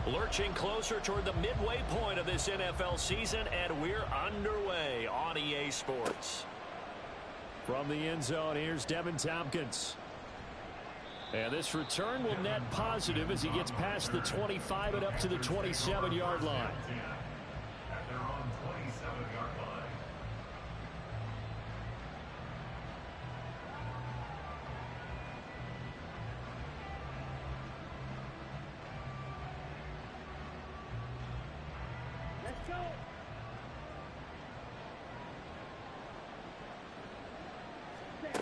Lurching closer toward the midway point of this NFL season, and we're underway on EA Sports. From the end zone, here's Devin Tompkins. And this return will net positive as he gets past the 25 and up to the 27-yard line.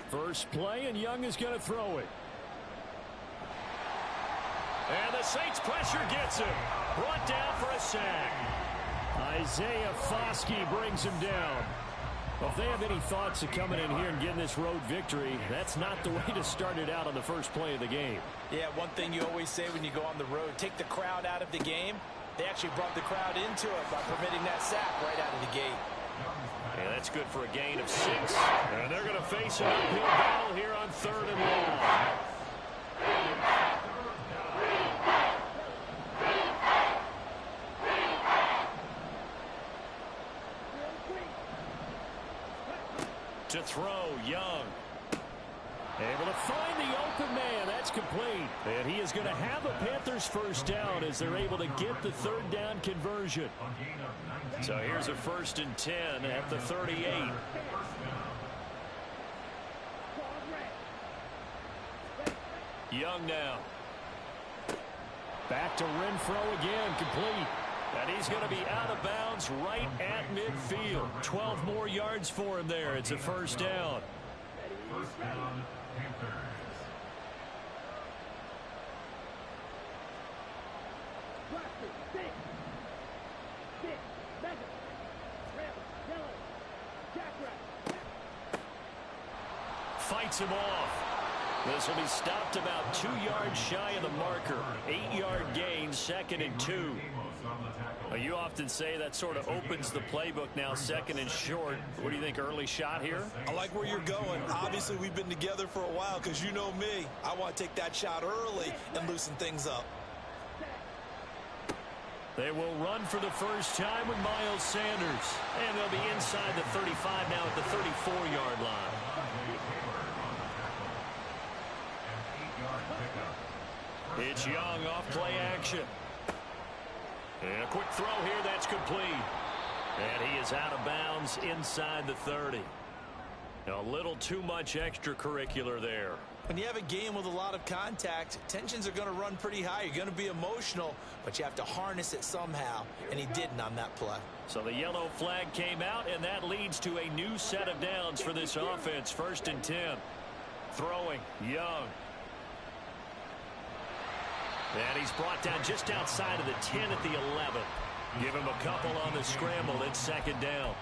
First play, and Young is going to throw it. And the Saints pressure gets him. Brought down for a sack. Isaiah Foskey brings him down. Well, if they have any thoughts of coming in here and getting this road victory, that's not the way to start it out on the first play of the game. Yeah, one thing you always say when you go on the road, take the crowd out of the game. They actually brought the crowd into it by permitting that sack right out of the gate. And that's good for a gain of 6. And they're going to face an uphill battle here on 3rd and long. To throw, Young. Able to find the open man. That's complete. And he is going to have a Panthers first down as they're able to get the 3rd down conversion. So here's a 1st and 10 at the 38. Young now. Back to Renfro again, complete. And he's going to be out of bounds right at midfield. 12 more yards for him there. It's a 1st down. First down, Panthers. Fights him off. This will be stopped about 2 yards shy of the marker. 8-yard gain, 2nd and 2. Well, you often say that sort of opens the playbook now, 2nd and short. What do you think, early shot here? I like where you're going. Obviously, we've been together for a while because you know me. I want to take that shot early and loosen things up. They will run for the first time with Miles Sanders. And they'll be inside the 35 now at the 34-yard line. It's Young off play action. And a quick throw here, that's complete. And he is out of bounds inside the 30. A little too much extracurricular there. When you have a game with a lot of contact, tensions are going to run pretty high. You're going to be emotional, but you have to harness it somehow, and he didn't on that play. So the yellow flag came out, and that leads to a new set of downs for this offense. 1st and 10. Throwing, Young. And he's brought down just outside of the 10 at the 11. Give him a couple on the scramble. It's 2nd down.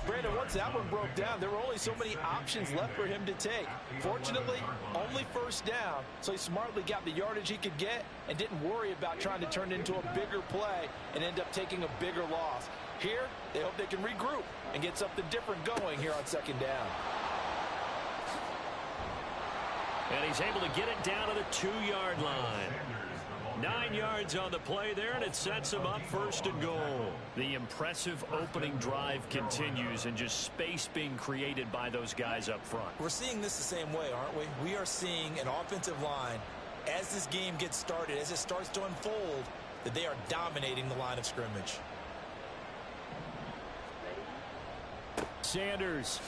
Brandon, once that one broke down, there were only so many options left for him to take. Fortunately, only 1st down, so he smartly got the yardage he could get and didn't worry about trying to turn it into a bigger play and end up taking a bigger loss. Here, they hope they can regroup and get something different going here on 2nd down. And he's able to get it down to the 2-yard line. 9 yards on the play there, and it sets him up 1st and goal. The impressive opening drive continues, and just space being created by those guys up front. We're seeing this the same way, aren't we? We are seeing an offensive line, as this game gets started, as it starts to unfold, that they are dominating the line of scrimmage. Sanders.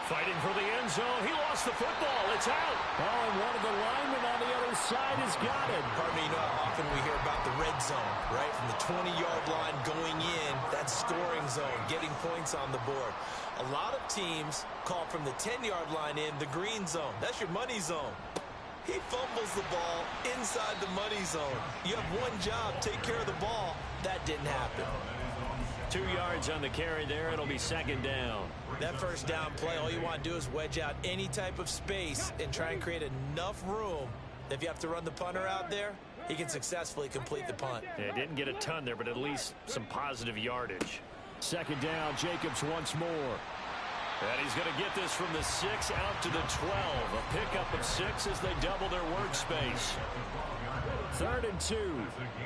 Fighting for the end zone. He lost the football. It's out. Oh, and one of the linemen on the other side has got it. Pardon me, you know how often we hear about the red zone, right? From the 20-yard line going in, that scoring zone, getting points on the board. A lot of teams call from the 10-yard line in the green zone. That's your money zone. He fumbles the ball inside the money zone. You have one job, take care of the ball. That didn't happen. 2 yards on the carry there. It'll be 2nd down. That 1st down play, all you want to do is wedge out any type of space and try and create enough room that if you have to run the punter out there, he can successfully complete the punt. Yeah, didn't get a ton there, but at least some positive yardage. 2nd down, Jacobs once more. And he's going to get this from the 6 out to the 12. A pickup of 6 as they double their workspace. 3rd and 2.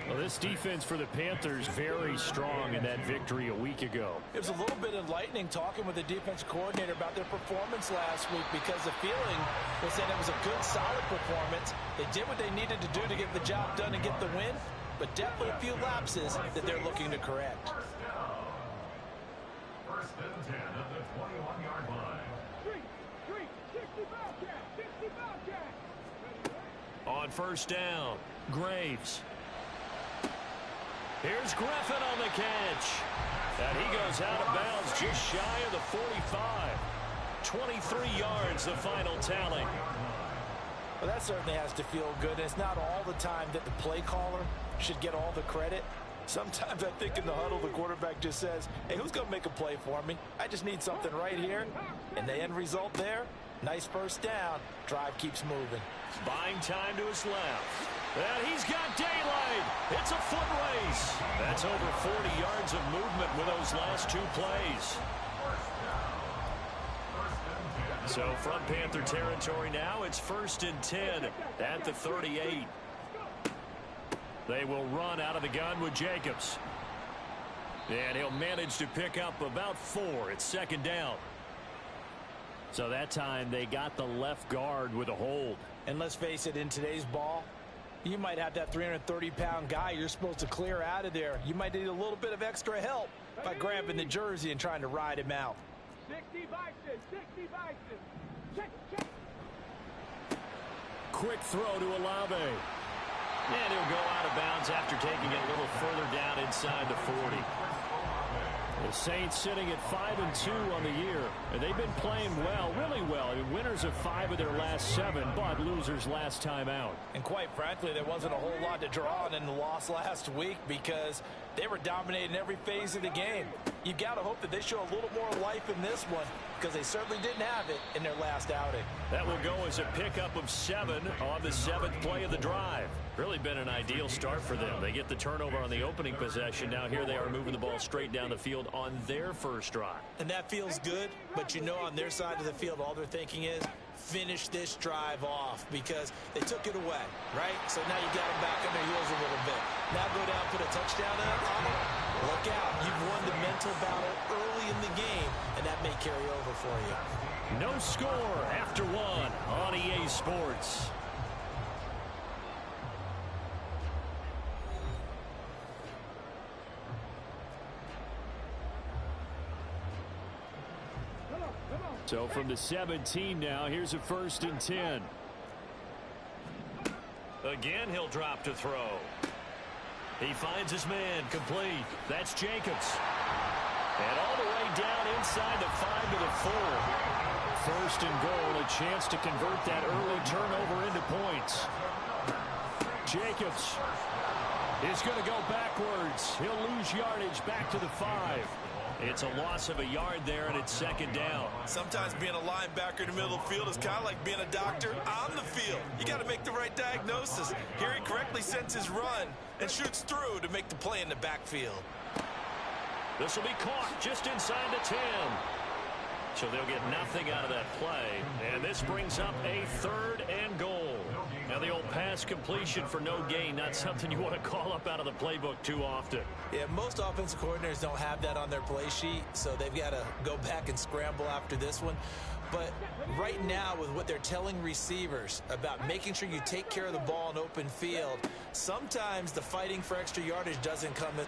Well, this defense for the Panthers very strong in that victory a week ago. It was a little bit enlightening talking with the defense coordinator about their performance last week, because the feeling was that it was a good, solid performance. They did what they needed to do to get the job done and get the win, but definitely a few lapses that they're looking to correct. First and 10 at the 21-yard line. 60 Bobcat. On first down, Graves. Here's Griffin on the catch. And he goes out of bounds just shy of the 45. 23 yards, the final tally. Well, that certainly has to feel good. And it's not all the time that the play caller should get all the credit. Sometimes I think in the huddle, the quarterback just says, hey, who's going to make a play for me? I just need something right here. And the end result there, nice first down. Drive keeps moving. Buying time to his left. And he's got daylight. It's a foot race. That's over 40 yards of movement with those last 2 plays. So from Panther territory now, it's 1st and 10 at the 38. They will run out of the gun with Jacobs. And he'll manage to pick up about 4. It's 2nd down. So that time they got the left guard with a hold. And let's face it, in today's ball, you might have that 330-pound guy you're supposed to clear out of there. You might need a little bit of extra help by grabbing the jersey and trying to ride him out. 60 Bison. Check. Quick throw to Olave. And he'll go out of bounds after taking it a little further down inside the 40. The Saints sitting at 5-2 on the year. And they've been playing well, really well. I mean, winners of 5 of their last 7, but losers last time out. And quite frankly, there wasn't a whole lot to draw on in the loss last week, because they were dominating every phase of the game. You've got to hope that they show a little more life in this one, because they certainly didn't have it in their last outing. That will go as a pickup of 7 on the 7th play of the drive. Really been an ideal start for them. They get the turnover on the opening possession. Now here they are moving the ball straight down the field on their first drive. And that feels good, but you know on their side of the field, all they're thinking is finish this drive off, because they took it away, right? So now you got them back on their heels a little bit. Now go down, put a touchdown on it. Look out. You've won the mental battle early in the game, and that may carry over for you. No score after 1 on EA Sports. So from the 17 now, here's a 1st and 10. Again, he'll drop to throw. He finds his man, complete. That's Jacobs. And all the way down inside the 5 to the 4. 1st and goal, a chance to convert that early turnover into points. Jacobs is going to go backwards. He'll lose yardage back to the 5. It's a loss of a yard there, and it's 2nd down. Sometimes being a linebacker in the middle of the field is kind of like being a doctor on the field. You got to make the right diagnosis. Here he correctly sends his run and shoots through to make the play in the backfield. This will be caught just inside the 10. So they'll get nothing out of that play. And this brings up a 3rd and goal. Now the old pass completion for no gain, not something you want to call up out of the playbook too often. Yeah, most offensive coordinators don't have that on their play sheet, so they've got to go back and scramble after this one. But right now, with what they're telling receivers about making sure you take care of the ball in open field, sometimes the fighting for extra yardage doesn't come in.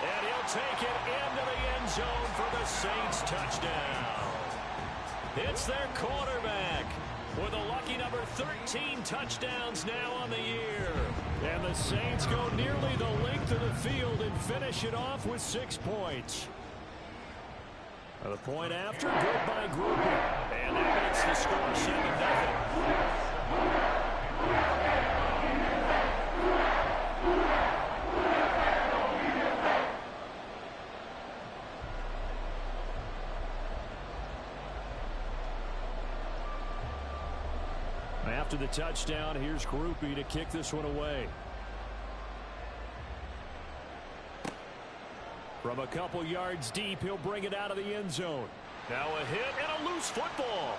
And he'll take it into the end zone for the Saints touchdown. It's their quarterback with a lucky number 13 touchdowns now on the year. And the Saints go nearly the length of the field and finish it off with 6 points. The point after, good by Grupe. And that makes the score 7-0. After the touchdown, here's Grupe to kick this one away. From a couple yards deep, he'll bring it out of the end zone. Now a hit and a loose football.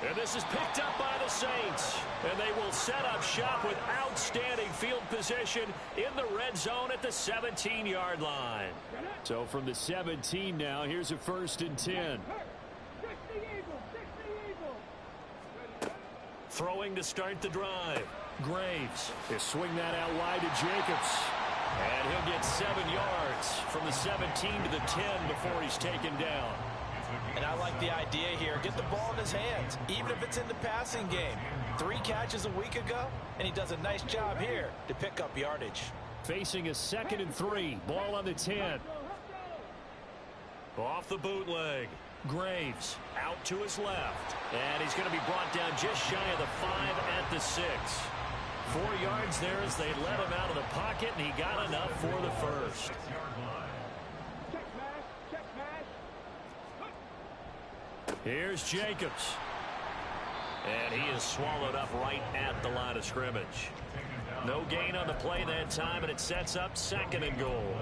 And this is picked up by the Saints. And they will set up shop with outstanding field position in the red zone at the 17-yard line. So from the 17 now, here's a 1st and 10. Throwing to start the drive. Graves. He'll swing that out wide to Jacobs. And he'll get 7 yards from the 17 to the 10 before he's taken down. And I like the idea here. Get the ball in his hands, even if it's in the passing game. 3 catches a week ago, and he does a nice job here to pick up yardage. Facing a 2nd and 3. Ball on the 10. Off the bootleg. Graves out to his left. And he's going to be brought down just shy of the 5 at the 6. 4 yards there as they let him out of the pocket, and he got enough for the first. Here's Jacobs. And he is swallowed up right at the line of scrimmage. No gain on the play that time, and it sets up 2nd and goal.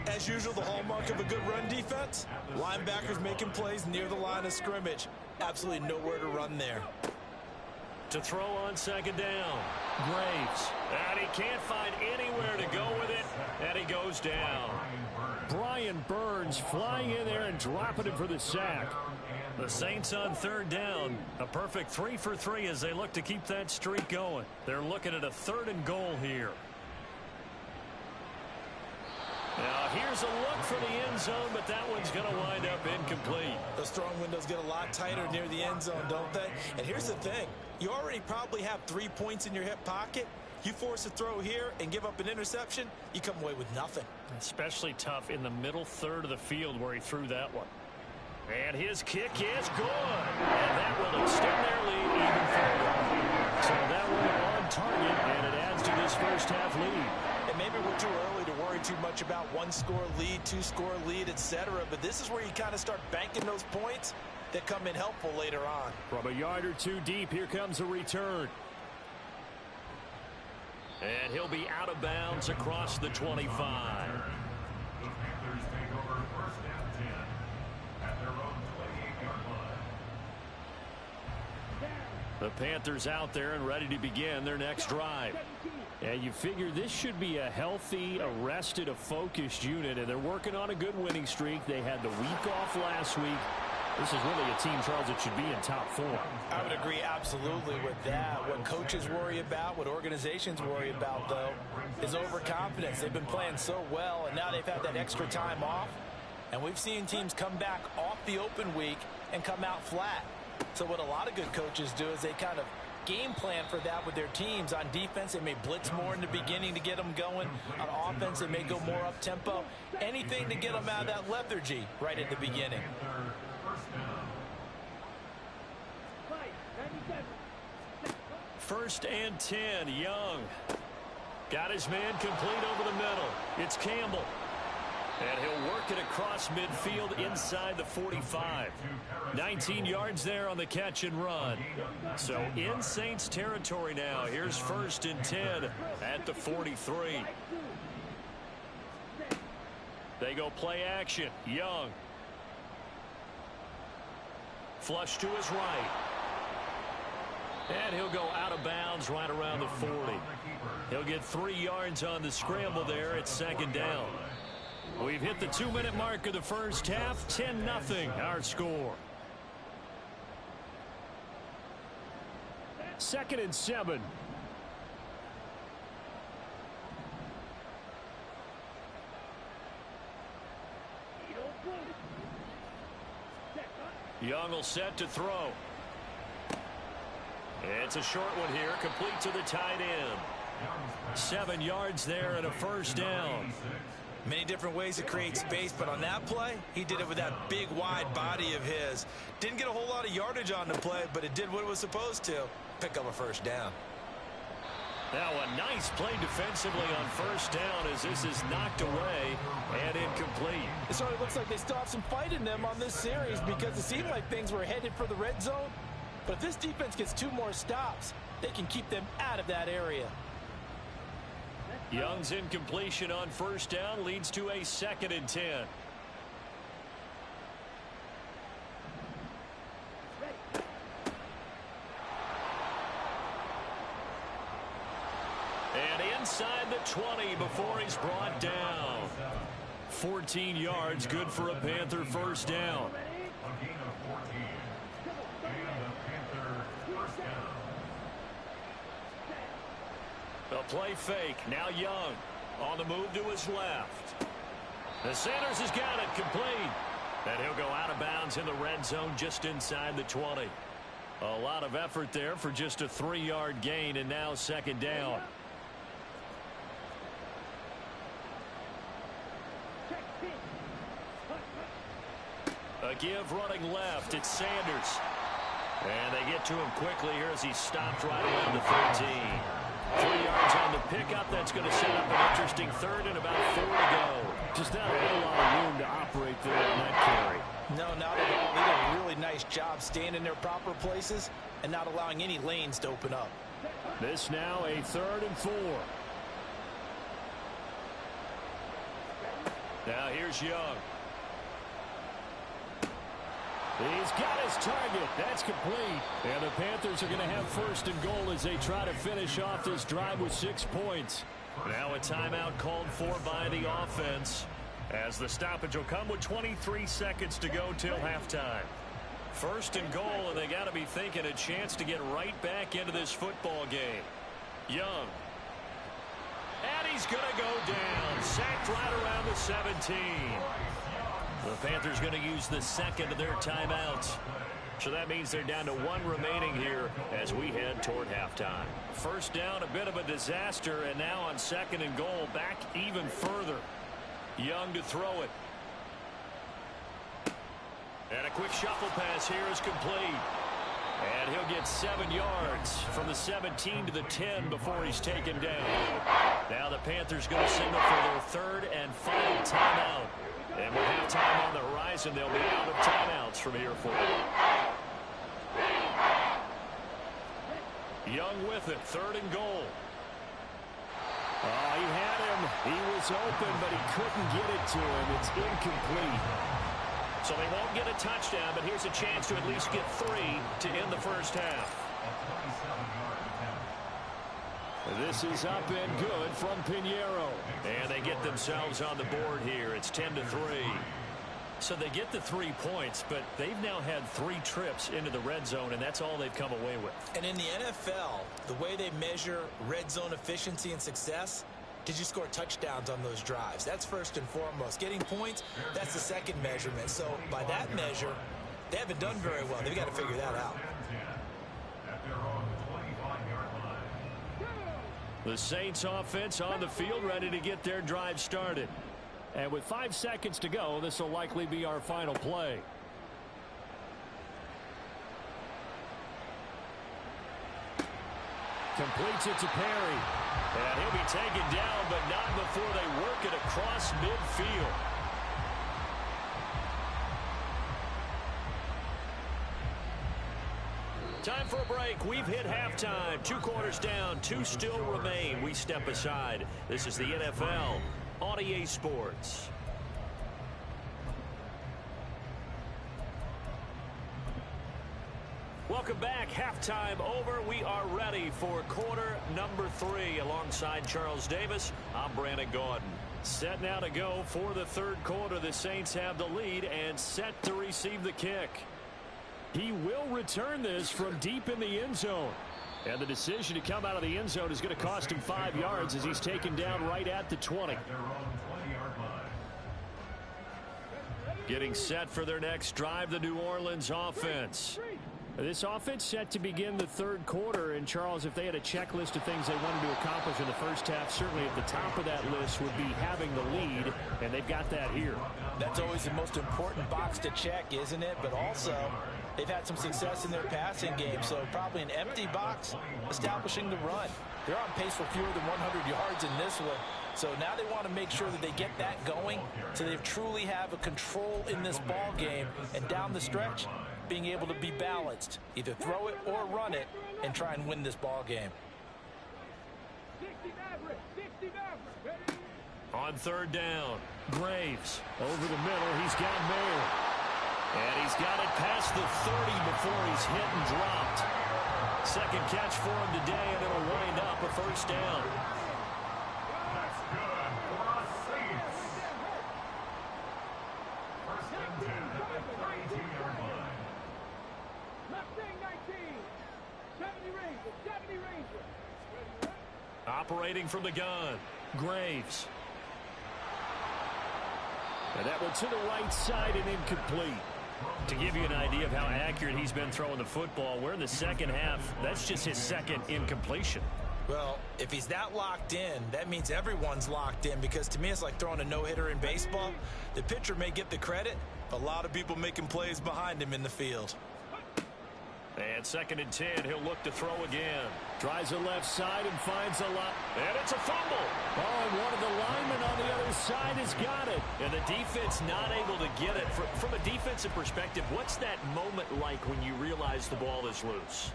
As usual, the hallmark of a good run defense, linebackers making plays near the line of scrimmage. Absolutely nowhere to run there. To throw on 2nd down. Graves. And he can't find anywhere to go with it, and he goes down. Brian Burns flying in there and dropping him for the sack. The Saints on 3rd down. A perfect 3 for 3 as they look to keep that streak going. They're looking at a 3rd and goal here. Now here's a look for the end zone, but that one's going to wind up incomplete. Those throwing windows get a lot tighter near the end zone, don't they? And here's the thing. You already probably have 3 points in your hip pocket. You force a throw here and give up an interception, you come away with nothing. Especially tough in the middle 3rd of the field where he threw that one. And his kick is good. And that will extend their lead even further. So that one on target, and it adds to this first half lead. And maybe we're too early to worry too much about 1-score lead, 2-score lead, etc. But this is where you kind of start banking those points that come in helpful later on. From a yard or 2 deep, here comes a return. And he'll be out of bounds across the 25. The Panthers take over 1st and 10 at their own 28-yard line. The Panthers out there and ready to begin their next drive. And you figure this should be a healthy, arrested, a focused unit, and they're working on a good winning streak. They had the week off last week. This is really a team, Charles, that should be in top form. I would agree absolutely with that. What coaches worry about, what organizations worry about, though, is overconfidence. They've been playing so well, and now they've had that extra time off. And we've seen teams come back off the open week and come out flat. So what a lot of good coaches do is they kind of game plan for that with their teams. On defense, they may blitz more in the beginning to get them going. On offense, they may go more up-tempo. Anything to get them out of that lethargy right at the beginning. 1st and 10, Young. Got his man complete over the middle. It's Campbell. And he'll work it across midfield inside the 45. 19 yards there on the catch and run. So in Saints territory now. Here's 1st and 10 at the 43. They go play action. Young. Flush to his right. And he'll go out of bounds right around the 40. He'll get 3 yards on the scramble there at 2nd down. We've hit the 2-minute mark of the first half. 10-0 our score. 2nd and 7. Young will set to throw. It's a short one here, complete to the tight end. 7 yards there and a 1st down. Many different ways to create space, but on that play, he did it with that big, wide body of his. Didn't get a whole lot of yardage on the play, but it did what it was supposed to. Pick up a 1st down. Now a nice play defensively on 1st down as this is knocked away and incomplete. It sort of looks like they still have some fight in them on this series because it seemed like things were headed for the red zone. But if this defense gets 2 more stops, they can keep them out of that area. Young's incompletion on 1st down leads to a 2nd and 10. inside the 20 before he's brought down. 14 yards, good for a Panther first down. A gain of 14. And the Panther first down. The play fake. Now Young on the move to his left. The Sanders has got it complete. And he'll go out of bounds in the red zone just inside the 20. A lot of effort there for just a 3-yard gain, and now second down. A give running left. It's Sanders. And they get to him quickly here as he stopped right around the 13. 3 yards on the pickup. That's going to set up an interesting third and about 4 to go. Just not a whole lot of room to operate there on that carry. No, not at all. They did a really nice job staying in their proper places and not allowing any lanes to open up. This now a 3rd and 4. Now here's Young. He's got his target. That's complete. And the Panthers are going to have 1st and goal as they try to finish off this drive with 6 points. Now a timeout called for by the offense, as the stoppage will come with 23 seconds to go till halftime. 1st and goal, and they got to be thinking a chance to get right back into this football game. Young. And he's going to go down. Sacked right around the 17. The Panthers going to use the second of their timeouts. So that means they're down to 1 remaining here as we head toward halftime. First down, a bit of a disaster, and now on 2nd and goal, back even further. Young to throw it. And a quick shuffle pass here is complete. And he'll get 7 yards from the 17 to the 10 before he's taken down. Now the Panthers going to signal for their 3rd and final timeout. And with halftime on the horizon, they'll be out of timeouts from here forward. Young with it, 3rd and goal. Oh, he had him. He was open, but he couldn't get it to him. It's incomplete. So they won't get a touchdown, but here's a chance to at least get 3 to end the first half. This is up and good from Pinheiro. And they get themselves on the board here. It's 10-3. So they get the 3 points, but they've now had 3 trips into the red zone, and that's all they've come away with. And in the NFL, the way they measure red zone efficiency and success, did you score touchdowns on those drives? That's first and foremost. Getting points, that's the second measurement. So by that measure, they haven't done very well. They've got to figure that out. The Saints offense on the field, ready to get their drive started. And with 5 seconds to go, this will likely be our final play. Completes it to Perry. And he'll be taken down, but not before they work it across midfield. Time for a break. We've hit halftime. 2 quarters down. 2 still remain. We step aside. This is the NFL on EA Sports. Welcome back. Halftime over. We are ready for quarter number 3. Alongside Charles Davis, I'm Brandon Gaudin. Set now to go for the 3rd quarter. The Saints have the lead and set to receive the kick. He will return this from deep in the end zone. And the decision to come out of the end zone is going to cost him 5 yards as he's taken down right at the 20. Getting set for their next drive, the New Orleans offense. This offense set to begin the 3rd quarter. And, Charles, if they had a checklist of things they wanted to accomplish in the first half, certainly at the top of that list would be having the lead, and they've got that here. That's always the most important box to check, isn't it? But also, they've had some success in their passing game, so probably an empty box establishing the run. They're on pace for fewer than 100 yards in this one. So now they want to make sure that they get that going so they truly have a control in this ball game, and down the stretch, being able to be balanced. Either throw it or run it and try and win this ball game. On 3rd down, Graves over the middle. He's got Mayer. And he's got it past the 30 before he's hit and dropped. Second catch for him today, and it'll wind up a first down. Operating from the gun, Graves. And that one to the right side and incomplete. To give you an idea of how accurate he's been throwing the football, we're in the second half. That's just his second incompletion. Well, if he's that locked in, that means everyone's locked in, because to me it's like throwing a no-hitter in baseball. The pitcher may get the credit, but a lot of people making plays behind him in the field. And 2nd and 10, he'll look to throw again. Tries the left side and finds a lot. And it's a fumble. Oh, and one of the linemen on the other side has got it. And the defense not able to get it. From a defensive perspective, what's that moment like when you realize the ball is loose?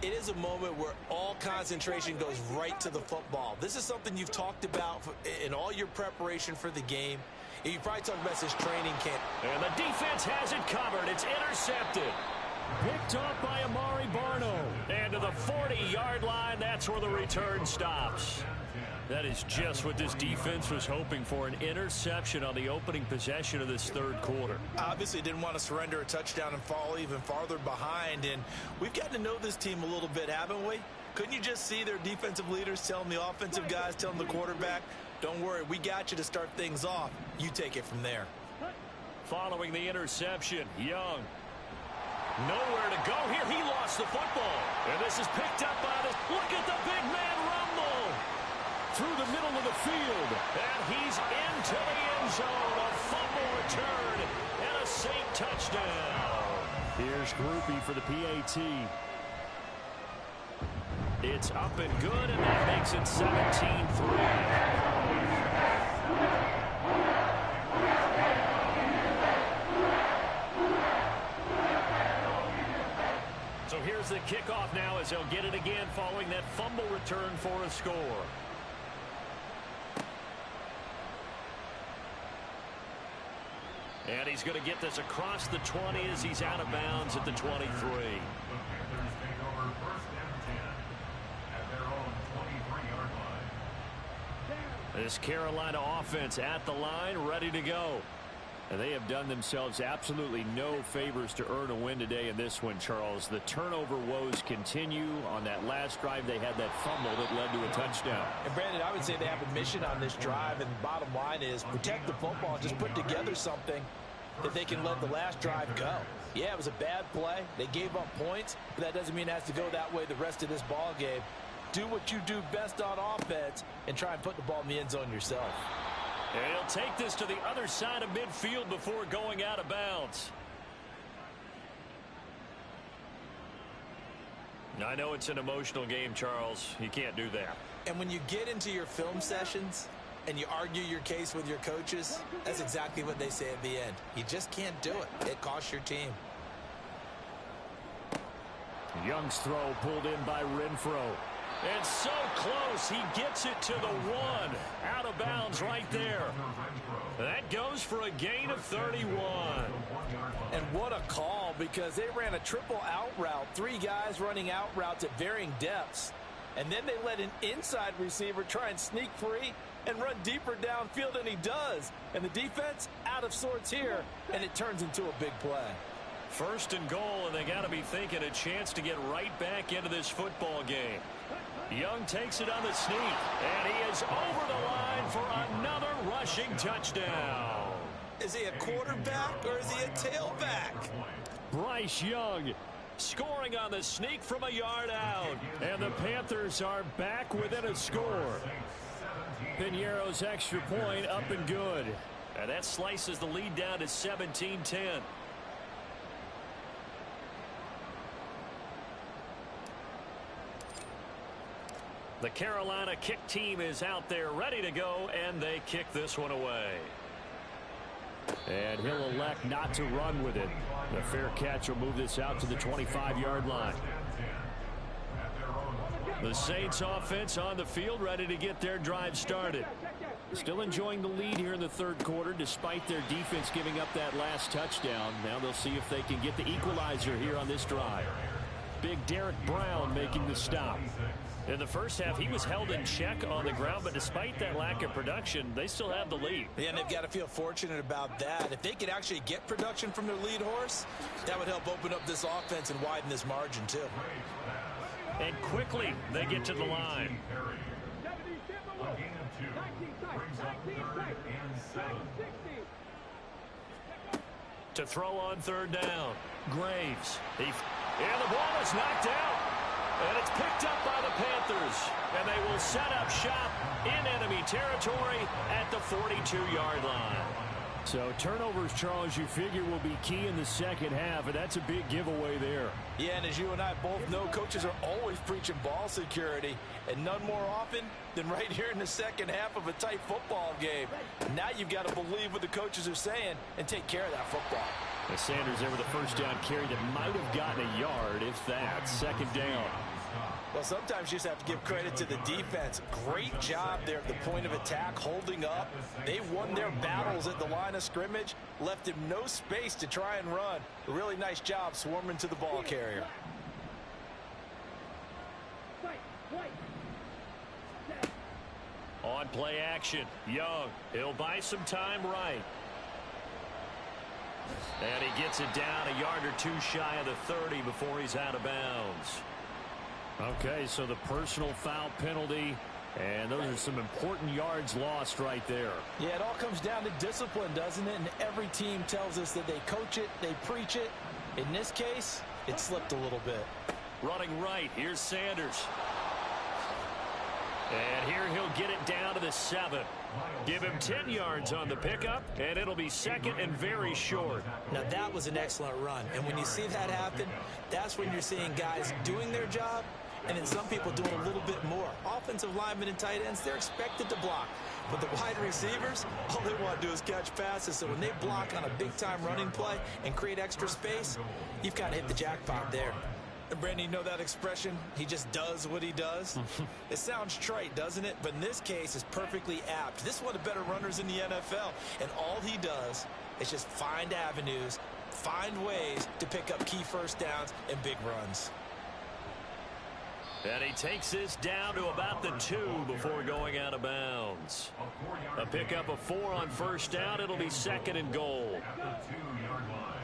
It is a moment where all concentration goes right to the football. This is something you've talked about in all your preparation for the game. You probably talked about this training camp. And the defense has it covered. It's intercepted. Picked off by Amari Barno. And to the 40-yard line, that's where the return stops. That is just what this defense was hoping for, an interception on the opening possession of this third quarter. Obviously didn't want to surrender a touchdown and fall even farther behind, and we've gotten to know this team a little bit, haven't we? Couldn't you just see their defensive leaders telling the offensive guys, telling the quarterback, don't worry, we got you to start things off. You take it from there. Following the interception, Young. Nowhere to go here. He lost the football. And this is picked up by the... Look at the big man rumble. Through the middle of the field. And he's into the end zone. A fumble return and a safe touchdown. Here's Groupie for the PAT. It's up and good, and that makes it 17-3. So here's the kickoff now as they'll get it again following that fumble return for a score. And he's going to get this across the 20 as he's out of bounds at the 23. The Panthers take over 1st and 10 at their own 23-yard line. This Carolina offense at the line, ready to go. And they have done themselves absolutely no favors to earn a win today in this one, Charles. The turnover woes continue. On that last drive, they had that fumble that led to a touchdown. And, Brandon, I would say they have a mission on this drive, and the bottom line is protect the football. Just put together something that they can let the last drive go. Yeah, it was a bad play. They gave up points, but that doesn't mean it has to go that way the rest of this ball game. Do what you do best on offense and try and put the ball in the end zone yourself. And he'll take this to the other side of midfield before going out of bounds. I know it's an emotional game, Charles. You can't do that. And when you get into your film sessions and you argue your case with your coaches, that's exactly what they say at the end. You just can't do it. It costs your team. Young's throw pulled in by Renfro. And so close, he gets it to the 1. Out of bounds right there. That goes for a gain of 31. And what a call, because they ran a triple out route. 3 guys running out routes at varying depths. And then they let an inside receiver try and sneak free and run deeper downfield, and he does. And the defense out of sorts here, and it turns into a big play. 1st and goal, and they got to be thinking a chance to get right back into this football game. Young takes it on the sneak, and he is over the line for another rushing touchdown. Is he a quarterback or is he a tailback? Bryce Young scoring on the sneak from a yard out, and the Panthers are back within a score. Piñeiro's extra point up and good, and that slices the lead down to 17-10. The Carolina kick team is out there ready to go, and they kick this one away. And he'll elect not to run with it. The fair catch will move this out to the 25-yard line. The Saints offense on the field ready to get their drive started. Still enjoying the lead here in the third quarter despite their defense giving up that last touchdown. Now they'll see if they can get the equalizer here on this drive. Big Derek Brown making the stop. In the first half, he was held in check on the ground, but despite that lack of production, they still have the lead. Yeah, and they've got to feel fortunate about that. If they could actually get production from their lead horse, that would help open up this offense and widen this margin, too. And quickly, they get to the line. A gain of 2 brings up 3rd and 7. To throw on 3rd down. Graves. And the ball is knocked out. And it's picked up by the Panthers. And they will set up shop in enemy territory at the 42-yard line. So turnovers, Charles, you figure will be key in the second half, and that's a big giveaway there. Yeah, and as you and I both know, coaches are always preaching ball security, and none more often than right here in the second half of a tight football game. Now you've got to believe what the coaches are saying and take care of that football. The Sanders there with a first down carry that might have gotten a yard, if that. 2nd down. Well, sometimes you just have to give credit to the defense. Great job there at the point of attack, holding up. They won their battles at the line of scrimmage, left him no space to try and run. A really nice job swarming to the ball carrier. On play action, Young. He'll buy some time right. And he gets it down a yard or 2 shy of the 30 before he's out of bounds. Okay, so the personal foul penalty, and those are some important yards lost right there. Yeah, it all comes down to discipline, doesn't it? And every team tells us that they coach it, they preach it. In this case, it slipped a little bit. Running right, here's Sanders. And here he'll get it down to the 7. Give him 10 yards on the pickup, and it'll be 2nd and very short. Now, that was an excellent run. And when you see that happen, that's when you're seeing guys doing their job, and then some people doing a little bit more. Offensive linemen and tight ends, they're expected to block. But the wide receivers, all they want to do is catch passes. So when they block on a big-time running play and create extra space, you've got to hit the jackpot there. And Brandon, you know that expression? He just does what he does? It sounds trite, doesn't it? But in this case, it's perfectly apt. This is one of the better runners in the NFL. And all he does is just find avenues, find ways to pick up key first downs and big runs. And he takes this down to about the 2 before going out of bounds. A pickup of 4 on first down. It'll be 2nd and goal. At the 2-yard line.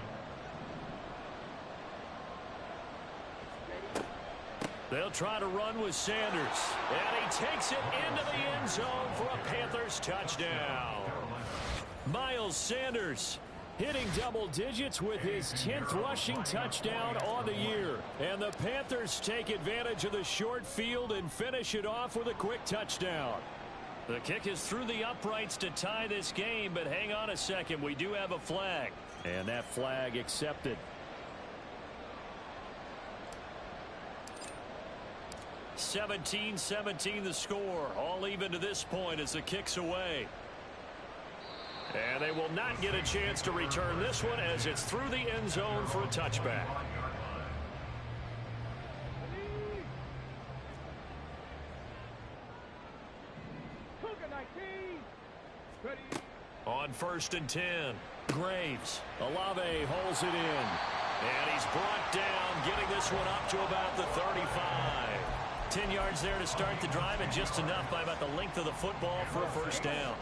They'll try to run with Sanders. And he takes it into the end zone for a Panthers touchdown. Miles Sanders hitting double digits with his 10th rushing touchdown on the year. And the Panthers take advantage of the short field and finish it off with a quick touchdown. The kick is through the uprights to tie this game, but hang on a second. We do have a flag. And that flag accepted. 17-17 the score. All even to this point as the kick's away. And they will not get a chance to return this one as it's through the end zone for a touchback. On 1st and 10, Graves. Olave holds it in. And he's brought down, getting this one up to about the 35. 10 yards there to start the drive, and just enough by about the length of the football for a first down.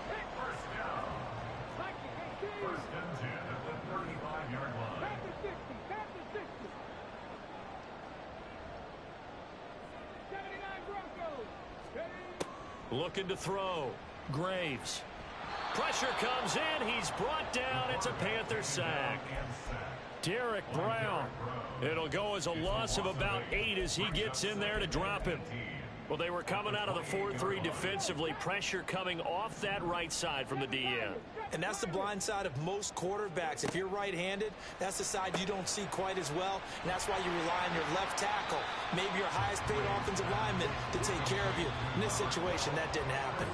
First and 10 at the 35-yard line. Looking to throw. Graves. Pressure comes in. He's brought down. It's a Panther sack. Derek Brown. It'll go as a loss of about 8 as he gets in there to drop him. Well, they were coming out of the 4-3 defensively. Pressure coming off that right side from the DN. And that's the blind side of most quarterbacks. If you're right-handed, that's the side you don't see quite as well. And that's why you rely on your left tackle, maybe your highest-paid offensive lineman, to take care of you. In this situation, that didn't happen.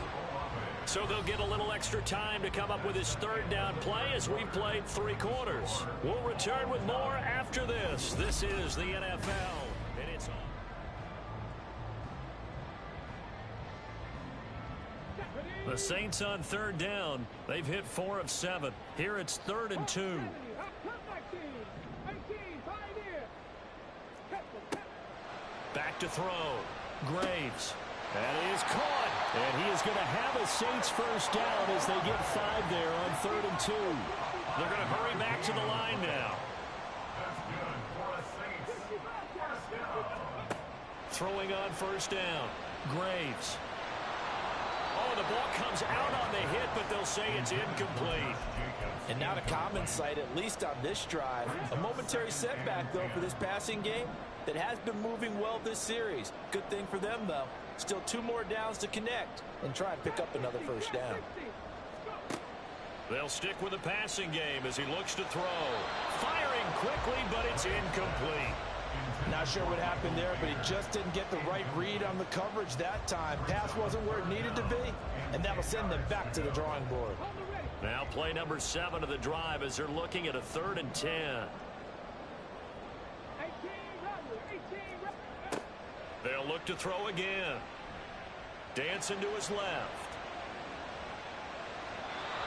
So they'll get a little extra time to come up with his 3rd down play as we've played 3 quarters. We'll return with more after this. This is the NFL, and it's on. The Saints on 3rd down. They've hit 4 of 7. Here it's 3rd and 2. Back to throw. Graves. And he is caught. And he is going to have a Saints first down as they get 5 there on 3rd and 2. They're going to hurry back to the line now. That's good for a Saints. First down. Throwing on first down. Graves. Oh, the ball comes out on the hit, but they'll say it's incomplete. And not a common sight, at least on this drive. A momentary setback, though, for this passing game that has been moving well this series. Good thing for them, though. Still 2 more downs to connect and try and pick up another first down. They'll stick with the passing game as he looks to throw. Firing quickly, but it's incomplete. Not sure what happened there, but he just didn't get the right read on the coverage that time. Pass wasn't where it needed to be, and that'll send them back to the drawing board. Now play number 7 of the drive as they're looking at a 3rd and 10. They'll look to throw again. Dancing to his left.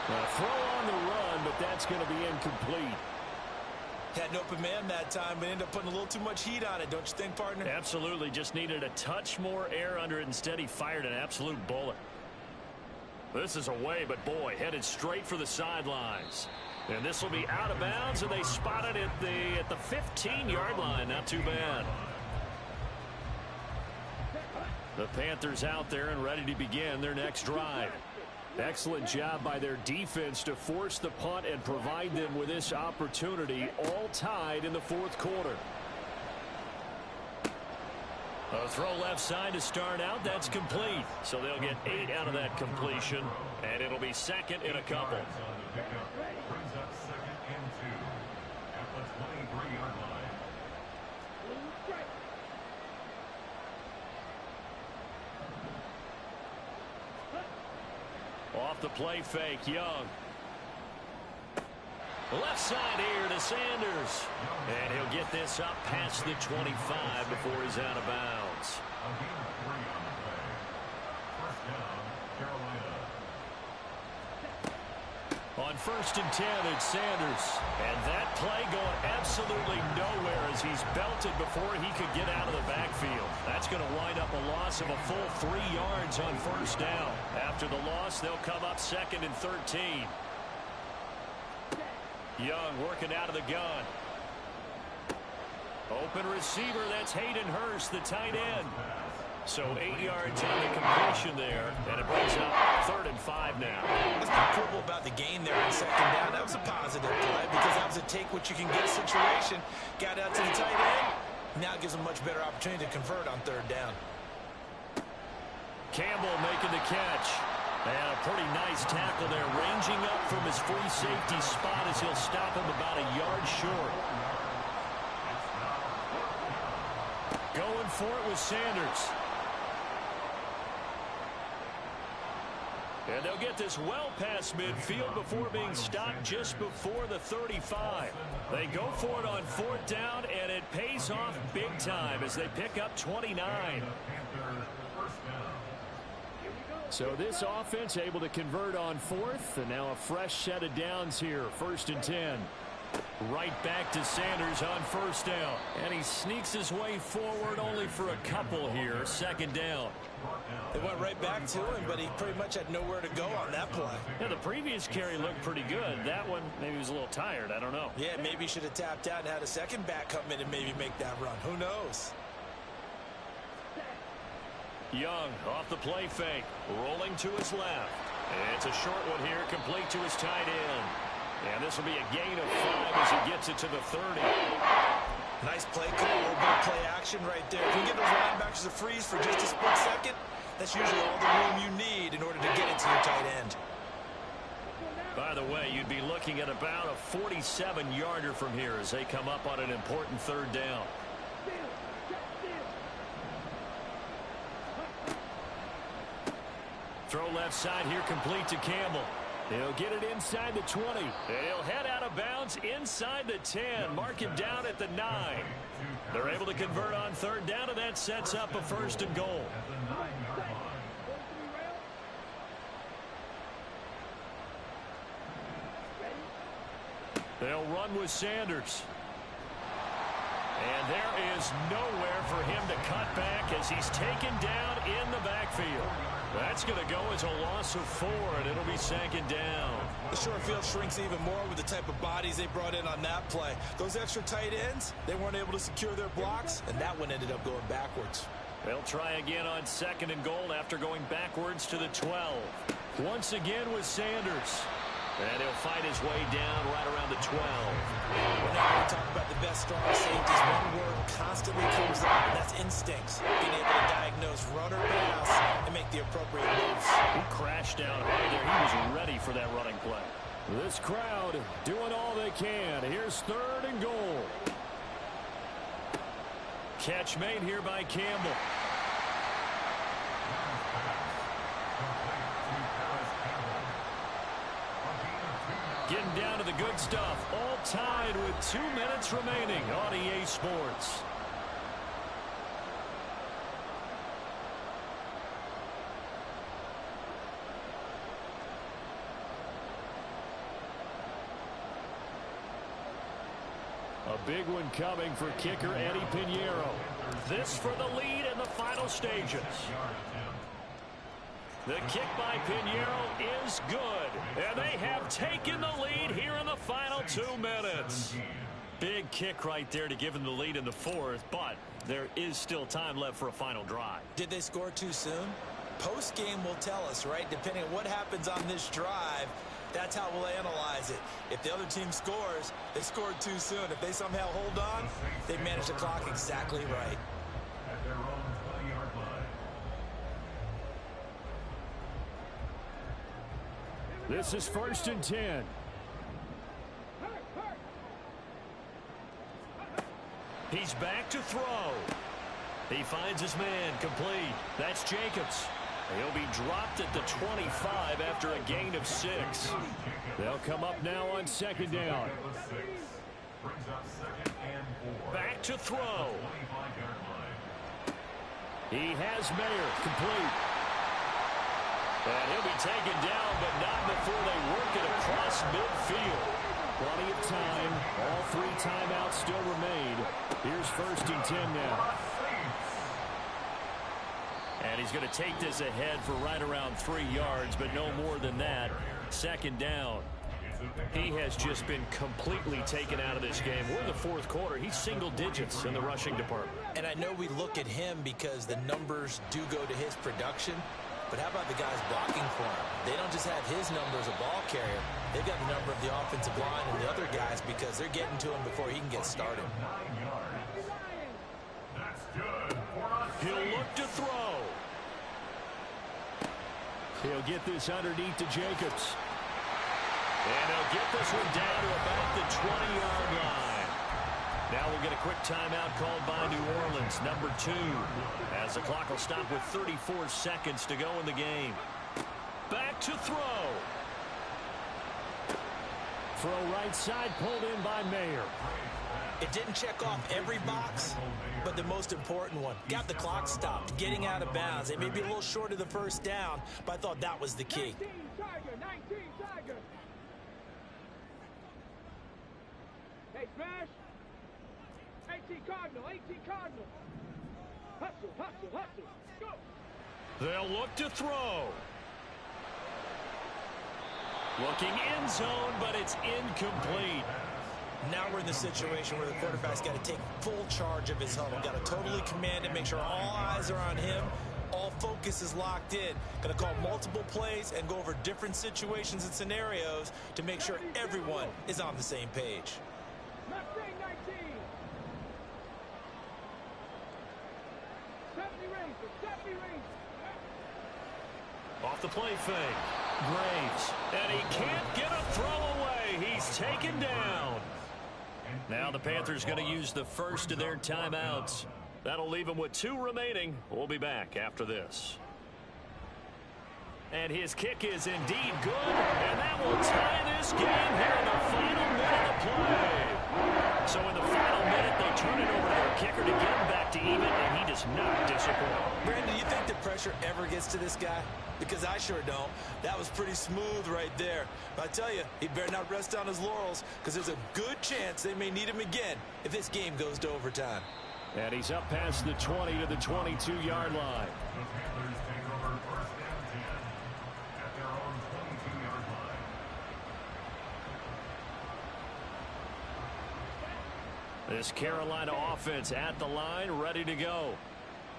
A throw on the run, but that's going to be incomplete. Had an open man that time, but ended up putting a little too much heat on it, don't you think, partner? Absolutely. Just needed a touch more air under it. Instead, he fired an absolute bullet. This is away, but boy, headed straight for the sidelines. And this will be out of bounds, and they spot it at the 15-yard line. Not too bad. The Panthers out there and ready to begin their next drive. Excellent job by their defense to force the punt and provide them with this opportunity, all tied in the 4th quarter. A throw left side to start out. That's complete. So they'll get 8 out of that completion, and it'll be 2nd and a couple. Brings up 2nd and 2 at the 23-yard line. Off the play fake, Young. Left side here to Sanders. And he'll get this up past the 25 before he's out of bounds. A gain of 3 on the play. First down, Carolina. On 1st and 10, it's Sanders. And that play going absolutely nowhere as he's belted before he could get out of the backfield. That's going to wind up a loss of a full 3 yards on 1st down. After the loss, they'll come up 2nd and 13. Young working out of the gun. Open receiver, that's Hayden Hurst, the tight end. So 8 yards on the completion there, and it brings up 3rd and 5 now. What's incredible about the gain there on 2nd down? That was a positive play because that was a take-what-you-can-get situation. Got out to the tight end. Now gives him a much better opportunity to convert on 3rd down. Campbell making the catch. And a pretty nice tackle there, ranging up from his free safety spot as he'll stop him about a yard short. Going for it with Sanders. And they'll get this well past midfield before being stopped just before the 35. They go for it on 4th down, and it pays off big time as they pick up 29. So this offense able to convert on 4th, and now a fresh set of downs here, 1st and 10. Right back to Sanders on 1st down. And he sneaks his way forward only for a couple here, 2nd down. They went right back to him, but he pretty much had nowhere to go on that play. Yeah, the previous carry looked pretty good. That one, maybe he was a little tired. I don't know. Yeah, maybe he should have tapped out and had a second back come in and maybe make that run. Who knows? Young off the play fake, rolling to his left. And it's a short one here, complete to his tight end. And this will be a gain of 5 as he gets it to the 30. Nice play call, a little bit of play action right there. If you can get those linebackers to freeze for just a split second, that's usually all the room you need in order to get it to your tight end. By the way, you'd be looking at about a 47-yarder from here as they come up on an important 3rd down. Throw left side here, complete to Campbell. He'll get it inside the 20. And he'll head out of bounds inside the 10. Mark him down at the 9. They're able to convert on 3rd down, and that sets up a 1st and goal. They'll run with Sanders. And there is nowhere for him to cut back as he's taken down in the backfield. That's going to go as a loss of 4, and it'll be 2nd down. The short field shrinks even more with the type of bodies they brought in on that play. Those extra tight ends, they weren't able to secure their blocks, and that one ended up going backwards. They'll try again on 2nd and goal after going backwards to the 12. Once again with Sanders. And he'll fight his way down right around the 12. Whenever we talk about the best strong safeties, one word constantly comes up, and that's instincts. Being able to diagnose run or pass and make the appropriate moves. He crashed down hard there. He was ready for that running play. This crowd doing all they can. Here's 3rd and goal. Catch made here by Campbell. Getting down to the good stuff. All tied with 2 minutes remaining on EA Sports. A big one coming for kicker Eddie Pinheiro. This for the lead in the final stages. The kick by Pinheiro is good. And they have taken the lead here in the final 2 minutes. Big kick right there to give them the lead in the 4th, but there is still time left for a final drive. Did they score too soon? Post-game will tell us, right? Depending on what happens on this drive, that's how we'll analyze it. If the other team scores, they scored too soon. If they somehow hold on, they manage the clock exactly right. At their own 20-yard line. This is 1st and 10. He's back to throw. He finds his man complete. That's Jacobs. He'll be dropped at the 25 after a gain of 6. They'll come up now on 2nd down. Brings up 2nd and 4. Back to throw. 25-yard line. He has Mayer complete. And he'll be taken down, but not before they work it across midfield. Plenty of time. All 3 timeouts still remain. Here's 1st and 10 now. And he's going to take this ahead for right around 3 yards, but no more than that. 2nd down. He has just been completely taken out of this game. We're in the 4th quarter. He's single digits in the rushing department. And I know we look at him because the numbers do go to his production. But how about the guys blocking for him? They don't just have his number as a ball carrier. They've got the number of the offensive line and the other guys because they're getting to him before he can get started. 9 yards. That's good. He'll look to throw. He'll get this underneath to Jacobs. And he'll get this one down to about the 20-yard line. Now we'll get a quick timeout called by New Orleans, number 2, as the clock will stop with 34 seconds to go in the game. Back to throw. Throw right side, pulled in by Mayer. It didn't check off every box, but the most important one. Got the clock stopped, getting out of bounds. They may be a little short of the 1st down, but I thought that was the key. 19 Tiger. Hey, Smash. 18 Cardinal. Hustle. Go. They'll look to throw. Looking end zone, but it's incomplete. Now we're in the situation where the quarterback's got to take full charge of his huddle. Got to totally command it, make sure all eyes are on him. All focus is locked in. Going to call multiple plays and go over different situations and scenarios to make sure everyone is on the same page. Mustang 19. 70 range. Off the play fake. Graves. And he can't get a throw away. He's taken down. Now the Panthers going to use the first of their timeouts. That'll leave them with 2 remaining. We'll be back after this. And his kick is indeed good. And that will tie this game here in the final minute of play. So in the final minute, they turn it over to their kicker to get him back to even, and he does not disappoint. Brandon, do you think the pressure ever gets to this guy? Because I sure don't. That was pretty smooth right there. But I tell you, he better not rest on his laurels because there's a good chance they may need him again if this game goes to overtime. And he's up past the 20 to the 22-yard line. The Panthers take over 1st and 10 at their own 22-yard line. This Carolina offense at the line, ready to go.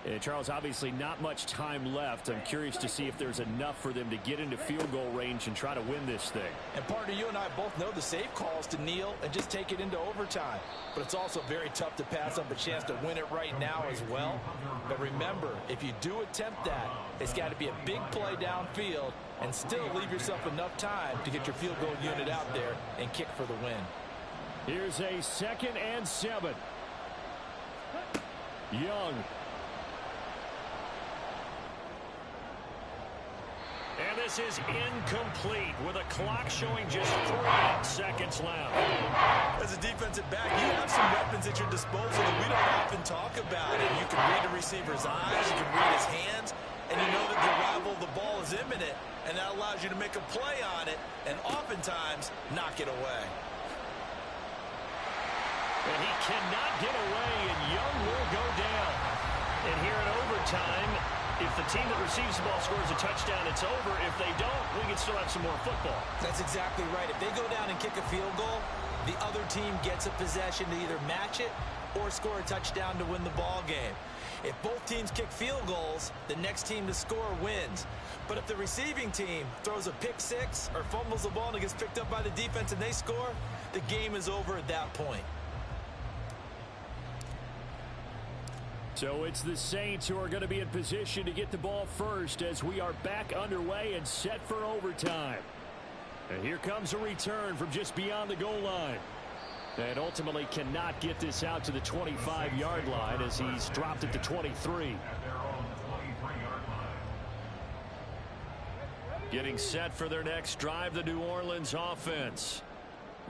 And Charles, obviously not much time left. I'm curious to see if there's enough for them to get into field goal range and try to win this thing. And partner, you and I both know the safe call is to kneel and just take it into overtime. But it's also very tough to pass up a chance to win it right now as well. But remember, if you do attempt that, it's got to be a big play downfield and still leave yourself enough time to get your field goal unit out there and kick for the win. Here's a 2nd and 7. Young. And this is incomplete with a clock showing just 3 seconds left. As a defensive back, you have some weapons at your disposal that we don't often talk about. And you can read the receiver's eyes, you can read his hands, and you know that the arrival of the ball is imminent, and that allows you to make a play on it and oftentimes knock it away. And he cannot get away, and Young will go down. And here in overtime, if the team that receives the ball scores a touchdown, it's over. If they don't, we can still have some more football. That's exactly right. If they go down and kick a field goal, the other team gets a possession to either match it or score a touchdown to win the ball game. If both teams kick field goals, the next team to score wins. But if the receiving team throws a pick six or fumbles the ball and it gets picked up by the defense and they score, the game is over at that point. So it's the Saints who are going to be in position to get the ball first as we are back underway and set for overtime. And here comes a return from just beyond the goal line. And ultimately cannot get this out to the 25-yard line as he's dropped it to 23. At their own 23-yard line. Getting set for their next drive, the New Orleans offense.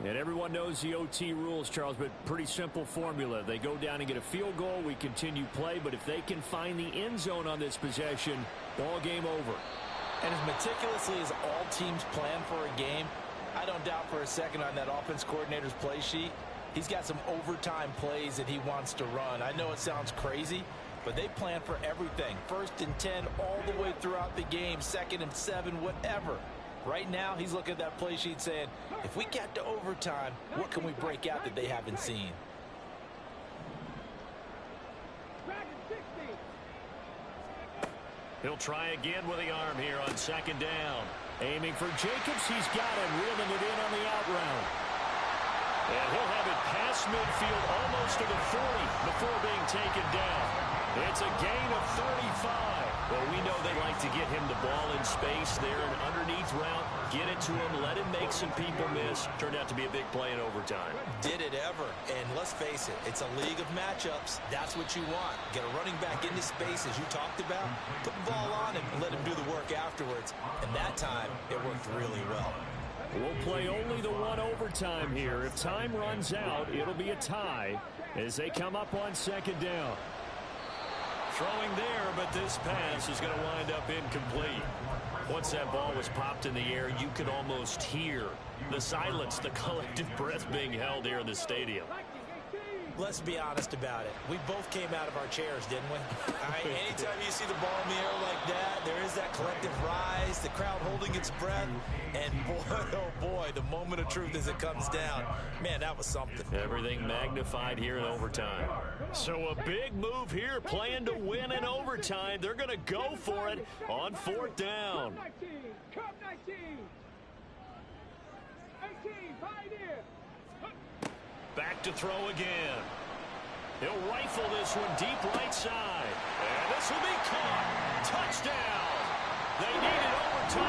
And everyone knows the OT rules, Charles, but pretty simple formula. They go down and get a field goal, we continue play, but if they can find the end zone on this possession, ball game over. And as meticulously as all teams plan for a game, I don't doubt for a second on that offense coordinator's play sheet, he's got some overtime plays that he wants to run. I know it sounds crazy, but they plan for everything. 1st and 10 all the way throughout the game, 2nd and 7, whatever. Right now, he's looking at that play sheet saying, if we get to overtime, what can we break out that they haven't seen? He'll try again with the arm here on 2nd down. Aiming for Jacobs. He's got him, reeling it in on the out route. And he'll have it past midfield almost to the 40 before being taken down. It's a gain of 35. Well, we know they like to get him the ball in space there, an underneath route, get it to him, let him make some people miss. Turned out to be a big play in overtime. Did it ever. And let's face it, it's a league of matchups. That's what you want. Get a running back into space, as you talked about, put the ball on him and let him do the work afterwards. And that time, it worked really well. We'll play only the one overtime here. If time runs out, it'll be a tie as they come up on 2nd down. Throwing there, but this pass is going to wind up incomplete. Once that ball was popped in the air, you could almost hear the silence, the collective breath being held here in the stadium. Let's be honest about it. We both came out of our chairs, didn't we? Anytime you see the ball in the air like that, there is that collective rise, the crowd holding its breath, and boy, oh boy, the moment of truth as it comes down. Man, that was something. Everything magnified here in overtime. So a big move here, playing to win in overtime. They're going to go for it on 4th down. Cup 19. 18, Pioneer. Back to throw again. He'll rifle this one deep right side. And this will be caught. Touchdown. They needed overtime.